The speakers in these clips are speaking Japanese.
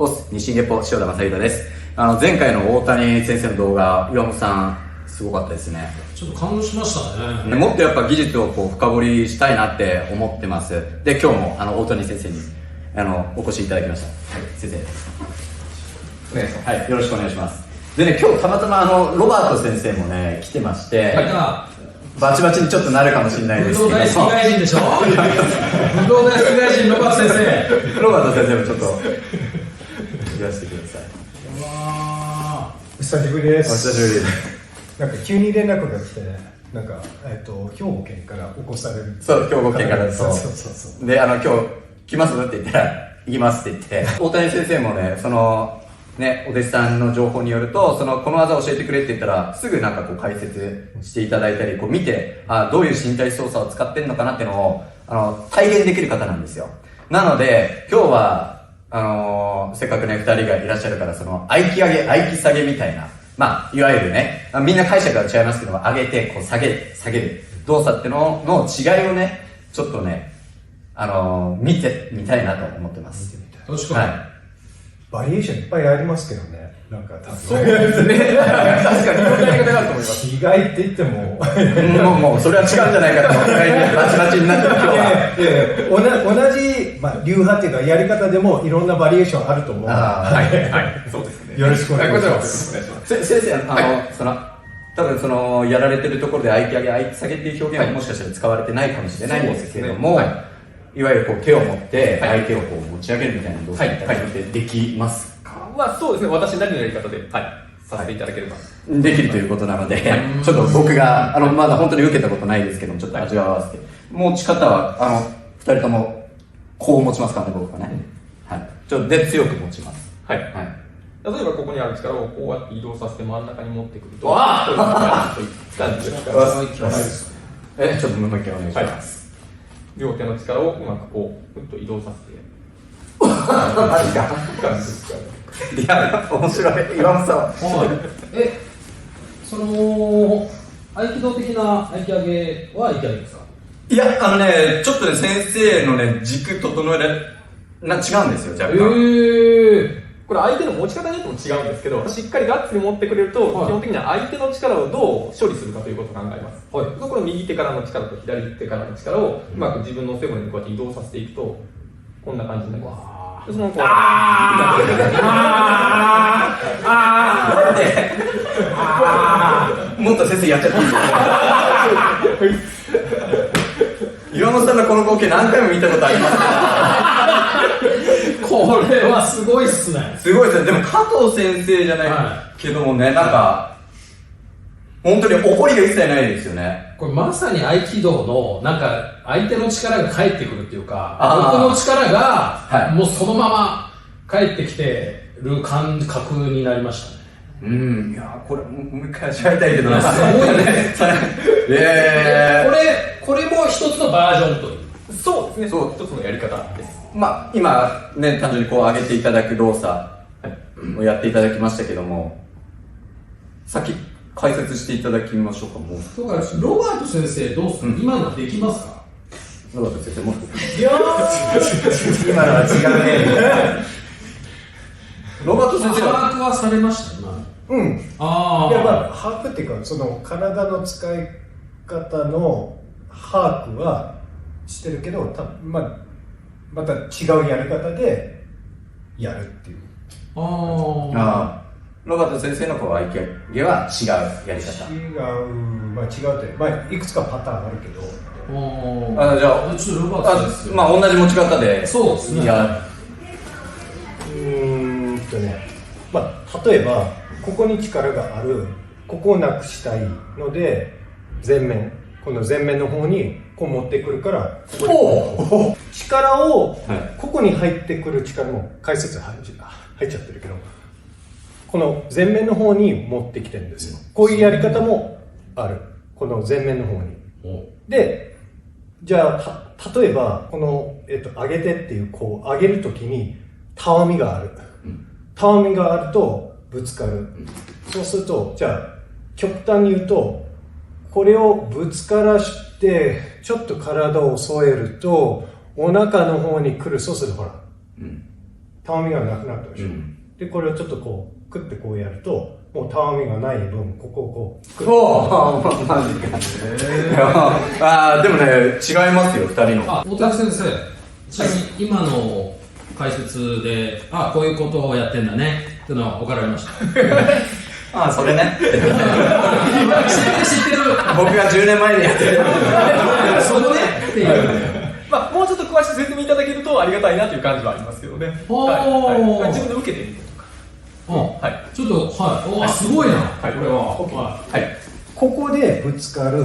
オス、日進月歩、塩田正宏です。前回の大谷先生の動画、岩本さん、すごかったですね。ちょっと感動しましたね。もっとやっぱ技術を深掘りしたいなって思ってます。で、今日も大谷先生にお越しいただきました。はい、先生。お願いします。はい、よろしくお願いします。でね、今日たまたまロバート先生もね、来てまして、バチバチにちょっとなるかもしれないですけど。武道大好き外人でしょ。武道大好き外人ロバート先生。ロバート先生もちょっと言わせてください。お久しぶりです。お久しぶりです。なんか急に連絡が来てね、なんか兵庫県から起こされる。そう、兵庫県からそう。で、今日来ますって言ったら、行きますって言って、大谷先生もね、お弟子さんの情報によると、この技を教えてくれって言ったら、すぐなんか解説していただいたり、見て、どういう身体操作を使ってるのかなっていうのを、体現できる方なんですよ。なので、今日は、せっかくね、二人がいらっしゃるから、合気上げ、合気下げみたいな、いわゆるね、みんな解釈が違いますけども、上げて、下げる、動作っての違いをね、ちょっとね、見てみたいなと思ってます。確かに。バリエーションいっぱいありますけどね。なんか多分。そうですね。確かにいろんなやり方があると思います。違いって言っても。もう、それは違うんじゃないかと。バチバチになってる今日は。同じ、流派っていうか、やり方でもいろんなバリエーションあると思う。はい、そうですね。よろしくお願いします。先生、多分やられてるところで合気上げ、合気下げっていう表現はもしかしたら使われてないかもしれないんですけれども、いわゆる手を持って相手を持ち上げるみたいな動作ってできますか？そうですね、私なりのやり方で、させていただければ。できるということなので、ちょっと僕が、まだ本当に受けたことないですけども、ちょっと味わわせて。持ち方は、二人とも、こう持ちますかね、僕はね。はい。で、強く持ちます。はい。例えばここにある力をこうやって移動させて真ん中に持ってくると、わーといった感じですから。ちょっともう一回お願いします。両手の力をうまくふっと移動させて。マジか。いや、面白い。岩本さん。合気道的な合気上げは合気上げですか？いや、ちょっとね、先生のね、軸整え違うんですよ、若干。これ相手の持ち方によっても違うんですけど、しっかりガッツリ持ってくれると、基本的には相手の力をどう処理するかということを考えます。この右手からの力と左手からの力をうまく自分の背骨にこうやって移動させていくと、こんな感じになります。もっと先生やっちゃっていいですか？岩本さんのこの光景何回も見たことありますこれはすごいっすね。すごいですね。でも加藤先生じゃないけどもね、なんか、本当に怒りが一切ないですよね。これまさに合気道の、なんか、相手の力が返ってくるっていうか、僕の力が、もうそのまま返ってきてる感覚になりましたね。いやこれ、もう一回味わいたいけどな。すごいね。これも一つのバージョンという。そうですね。一つのやり方です。今ね、単純に上げていただく動作をやっていただきましたけども、先解説していただきましょうか。もうそうか、ロバート先生どうする？今のできますか？ロバート先生もっといや今のは違うね。ロバート先生把握はされました今。いや把握っていうか、体の使い方の把握はしてるけど、また違うやり方でやるっていう。ロバート先生の合気上げは違うやり方。違うって、いくつかパターンあるけど。じゃあ、ちょっとロバート先生。同じ持ち方で。そうですね。例えば、ここに力がある、ここをなくしたいので、この前面の方にこう持ってくるから、力を、ここに入ってくる力も解説入っちゃってるけど、この前面の方に持ってきてるんですよ。こういうやり方もある。この前面の方に。で、じゃあ、例えば、この、上げてっていう、上げるときに、たわみがある。たわみがあると、ぶつかる。そうすると、じゃあ、極端に言うと、これをぶつからして、ちょっと体を添えると、お腹の方に来る。そうすると、ほら、たわみがなくなったでしょ。で、これをちょっとこう、クッてこうやると、もうたわみがない分、ここをこう、クッて。おー、マジか。あー、でもね、違いますよ、二人の。大竹先生、ちなみに今の解説で、こういうことをやってんだねっていうのは分かりました。あー、それね。知ってる。僕が10年前にやってる。そこねっていう。まあ、もうちょっと詳しく説明いただけるとありがたいなという感じはありますけどね。自分で受けてみるとか。はい。ちょっと、はい。すごいな。はい。これは。はい。ここでぶつかる。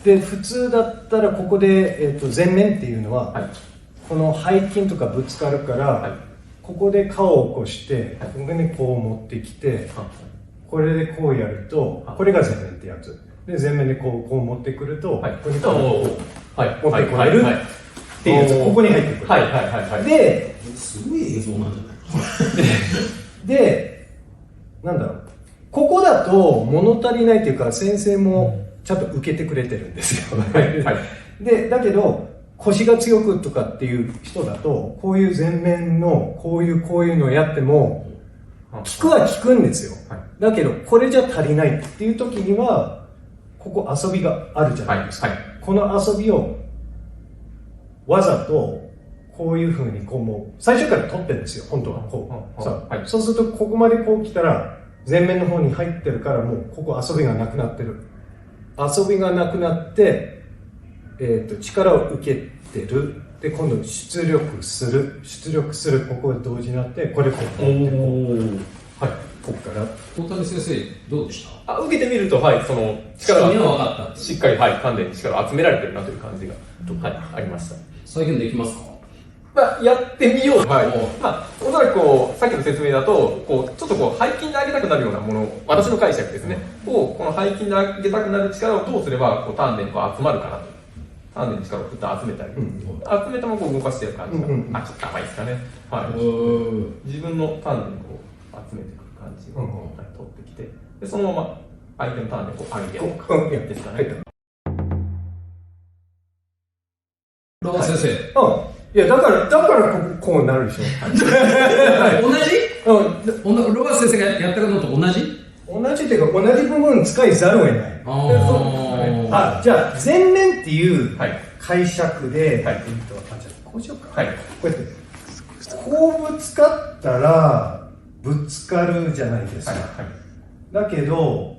で、普通だったらここで、前面っていうのは、この背筋とかぶつかるから、ここで顔を起こして、ここにこう持ってきて、これでこうやると、これが前面ってやつ。で、前面でこう持ってくると、ここにこう持ってこれるっていうやつ、ここに入ってくる。で、すごい映像なんじゃないで、なんだろう。ここだと物足りないっていうか、先生もちゃんと受けてくれてるんですよ。で、だけど、腰が強くとかっていう人だと、こういう前面の、こういうのをやっても、効くは効くんですよ。だけど、これじゃ足りないっていう時には、ここ遊びがあるじゃないですか。この遊びを、わざと、こういう風に、こうもう、最初から取ってるんですよ、本当は。こう。そうすると、ここまでこう来たら、前面の方に入ってるから、もう、ここ遊びがなくなってる。遊びがなくなって、力を受けてる。で、今度出力する、ここで同時になって、これこうやってここから。大谷先生、どうでした？受けてみると、その力が分かった。しっかり、丹田に力を集められてるなという感じが、ありました。再現できますか？やってみよう。おそらくさっきの説明だと、ちょっと背筋で上げたくなるようなもの、私の解釈ですね。この背筋で上げたくなる力をどうすれば、丹田に集まるかなと。丹田に力をふっと集めたり、集めたまま動かしてる感じが、ちょっと甘いですかね。自分の丹田に集めてくる感じを取ってきて、でそのまま相手の丹田に上げていくかですかね。ロバ先生。いや、だからこうなるでしょ。同じ？ロバ先生がやったのと同じ？同じっていうか、同じ部分使いざるを得ない。じゃあ、前面っていう解釈で、こうしようか。こうやって、こうぶつかったら、ぶつかるじゃないですか。だけど、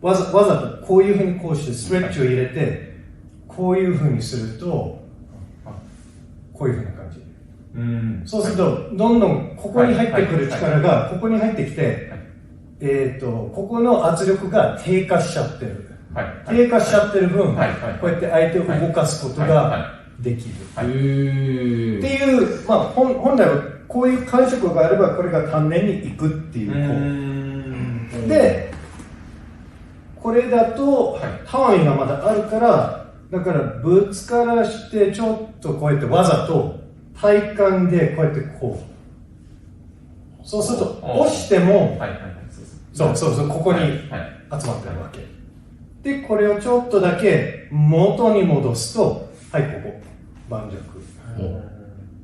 わざとこういうふうにこうしてストレッチを入れて、こういうふうにすると、こういうふうな感じ。そうすると、どんどんここに入ってくる力が、ここに入ってきて、ここの圧力が低下しちゃってる。低下しちゃってる分、こうやって相手を動かすことができる。っていう、本来はこういう感触があれば、これが丹田に行くっていう。で、これだと、たわみがまだあるから、だからぶつからして、ちょっとこうやってわざと、体幹でこうやってこう。そうすると、押しても、そう、ここに集まってるわけ。で、これをちょっとだけ元に戻すと、ここ、盤石。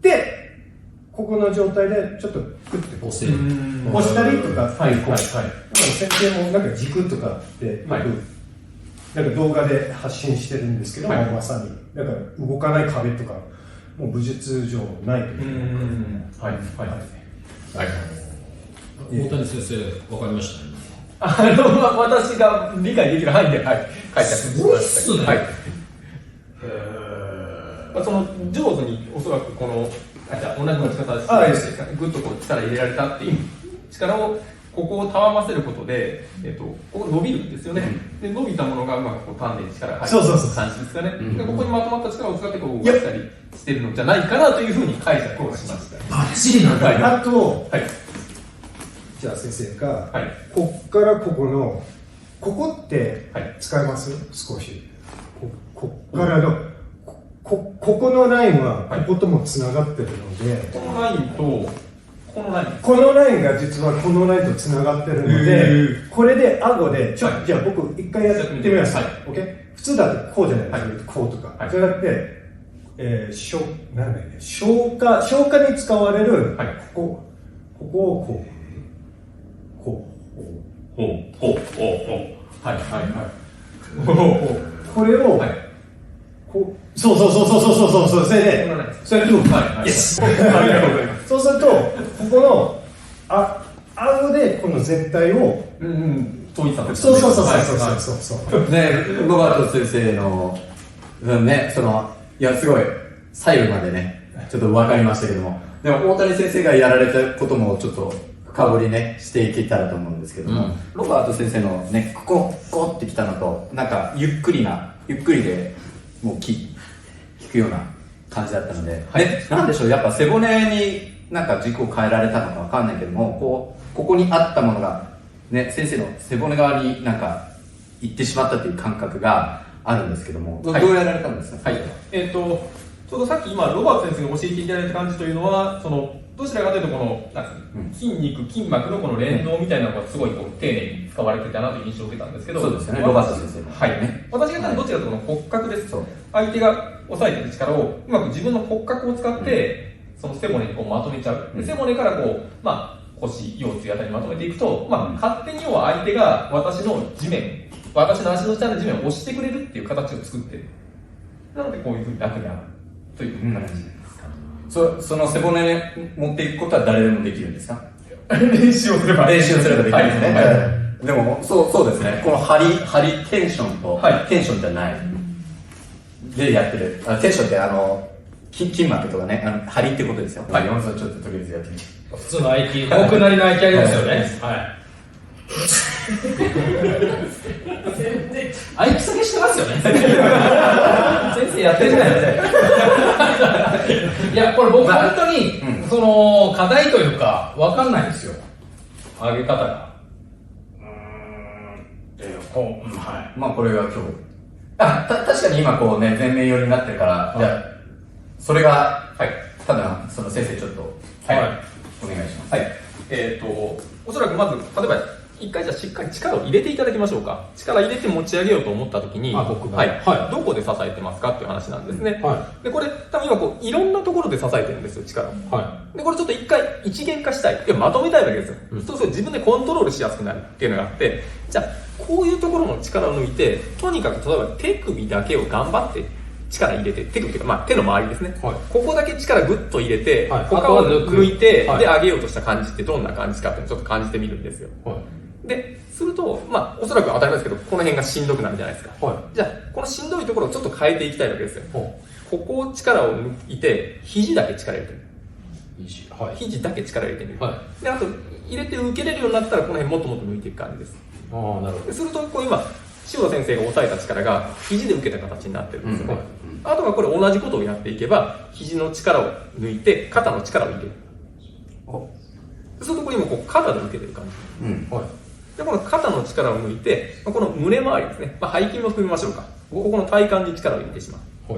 で、ここの状態でちょっとクッて押したりとか、先生もなんか軸とかってよく、なんか動画で発信してるんですけど、まさに。だから動かない壁とか、もう武術上ないという。大谷先生、わかりましたね。私が理解できる範囲で、書いてありました。その上手におそらくこの同じ持ち方してぐっと力入れられたっていう力をここをたわませることで、ここ伸びるんですよね。で伸びたものがうまく丹田に力が入る感じですかね。でここにまとまった力を使って動かしたりしてるのじゃないかなというふうに解釈をしました。バッチリなんだ。あと、じゃあ先生が、こっからここの、ここって使えます？少し。こっからの、ここのラインはここともつながってるので、このラインとこのラインが実はこのラインとつながってるので、これで顎でじゃあ僕一回やってみます。OK？ 普通だとこうじゃないですか。こうとか。じゃなくて、なんだよね、消化に使われる、はい、ここをこう、はいはいはい。これを、はい、こう、そう、それで、それで、はい、イエスありがとうございます。そうすると、ここの、顎でこの全体を、統一させて。そう。ね、ロバート先生の、ね、いや、すごい、細部までね、ちょっと分かりましたけども、でも大谷先生がやられたこともちょっと深掘りね、していけたらと思うんですけども、ロバート先生のね、ここってきたのと、なんかゆっくりで、もう聞くような感じだったので、なんでしょう、やっぱ背骨になんか軸を変えられたのかわかんないけども、ここにあったものが、ね、先生の背骨側になんか行ってしまったという感覚があるんですけども、どうやられたんですか？はい。ちょうどさっき今、ロバート先生に教えていただいた感じというのは、どちらかというとこの、筋肉、筋膜のこの連動みたいなのがすごいこう丁寧に使われてたなという印象を受けたんですけど、そうですよね、ロバート先生も。はい。私が言ったのはどちらかというとこの骨格です。相手が抑えてる力を、うまく自分の骨格を使って、その背骨にこうまとめちゃう。で背骨からこう、腰、腰椎あたりにまとめていくと、勝手に要は相手が私の足の下の地面を押してくれるっていう形を作ってる。なのでこういうふうに楽に上がるという形ですか。その背骨に持っていくことは誰でもできるんですか？練習をすれば。練習をすればできるんですね。はいでも、そうですね。この張り、テンションと、テンションじゃない。でやってる。テンションって筋膜とかね、張りってことですよ。はい、山本さんちょっととりあえずやってみて。普通の合気、僕なりの合気ありますよね。はい。合気下げしてますよね。先生やってるじゃないですか。いや、これ僕本当に、課題というか、わかんないんですよ。上げ方が。はい。これが今日。確かに今こうね、前面寄りになってるから、じゃあ、それが、ただ、その先生ちょっと、お願いします。はい。おそらくまず、例えば、一回じゃあしっかり力を入れていただきましょうか。力入れて持ち上げようと思った時に、僕がどこで支えてますかっていう話なんですね。はで、これ、多分今こう、いろんなところで支えてるんですよ、力を。で、これちょっと一回一元化したい。まとめたいわけですよ。そうすると自分でコントロールしやすくなるっていうのがあって、じゃあ、こういうところの力を抜いて、とにかく例えば手首だけを頑張って力入れて、手首というか、手の周りですね。ここだけ力グッと入れて、他を抜いて、で、上げようとした感じってどんな感じかっていうのをちょっと感じてみるんですよ。で、すると、おそらく当たり前ですけど、この辺がしんどくなるじゃないですか。じゃあ、このしんどいところをちょっと変えていきたいわけですよ。ここを力を抜いて、肘だけ力入れてみる。肘だけ力入れてみる。で、あと、入れて受けれるようになったら、この辺もっともっと抜いていく感じです。なるほど。すると、こう今、塩田先生が抑えた力が肘で受けた形になってるんですよね。あとはこれ同じことをやっていけば、肘の力を抜いて、肩の力を入れる。するとこれ今こう肩で受けてる感じ。で、この肩の力を抜いて、この胸周りですね。背筋も含みましょうか。ここの体幹に力を入れてしまう。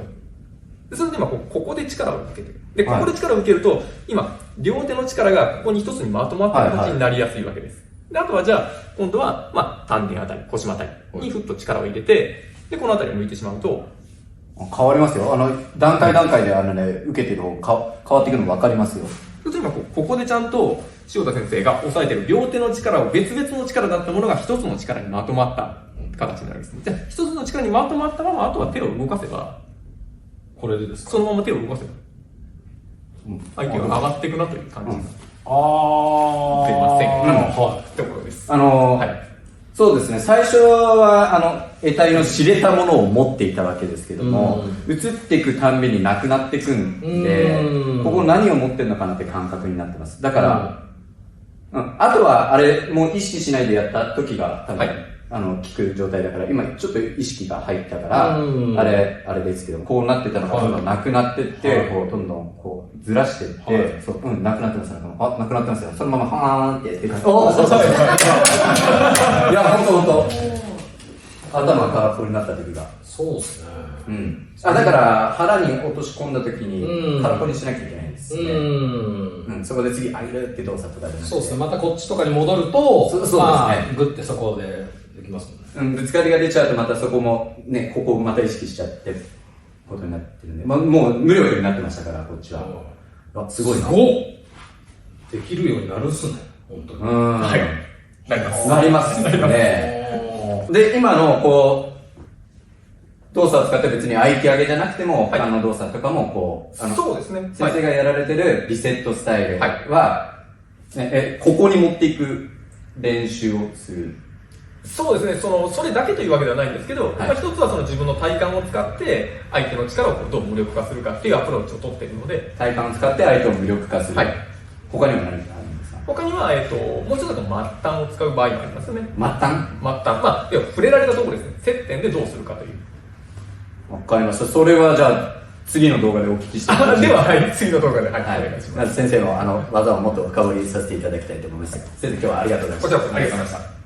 でそれで今ここで力を受けてる。で、ここで力を受けると、今、両手の力がここに一つにまとまった形になりやすいわけです。で、あとはじゃあ、今度は、丹田あたり、腰あたりにふっと力を入れて、で、このあたりを抜いてしまうと、変わりますよ。段階で受けてる方変わっていくの分かりますよ。例えばここでちゃんと塩田先生が押さえてる両手の力を別々の力だったものが一つの力にまとまった形になるんですね。じゃあ一つの力にまとまったままあとは手を動かせば、これでですか？そのまま手を動かせば、相手が上がっていくなという感じになってすいません。ところです。そうですね。最初は、得体の知れたものを持っていたわけですけども、移っていくたんびになくなっていくんで、ここ何を持ってるのかなって感覚になってます。だから、あとは、もう意識しないでやった時が多分、効く状態だから、今ちょっと意識が入ったから、あれですけど、こうなってたのがどんどんなくなってって、こう、どんどんこう、ずらしてって、なくなってますよ。なくなってますよ。そのまま、はーんってやってください。いや、ほんと。頭空っぽになった時が。そうですね。だから腹に落とし込んだ時に空っぽにしなきゃいけないんですね。そこで次上げるって動作とかでそうですね。またこっちとかに戻ると、そうですね。グッてそこでできますもんね。ぶつかりが出ちゃうとまたそこもね、ここをまた意識しちゃって、ことになってるんで、もう無力になってましたから、こっちは。あ、すごいな。すごっできるようになるっすね、本当に。はい。なります。なりますよね。で、今の、こう、動作を使って別に相手上げじゃなくても、他の動作とかも、こう、そうですね。先生がやられてるリセットスタイルは、ここに持っていく練習をする。そうですね、それだけというわけではないんですけど、はい一つはその自分の体幹を使って相手の力をどう無力化するかっていうアプローチを取っているので、体幹を使って相手を無力化する。はい他にも何かあるんですか？他には、もう一つだと末端を使う場合もありますよね。末端？末端。まあ、要は触れられたところですね。接点でどうするかという。わかりました。それはじゃあ、次の動画でお聞きしてもらってでは、はい、次の動画で、はい、はいお願いします。まず先生の技をもっと深掘りさせていただきたいと思います。先生、今日はありがとうございました。こちらこそありがとうございました。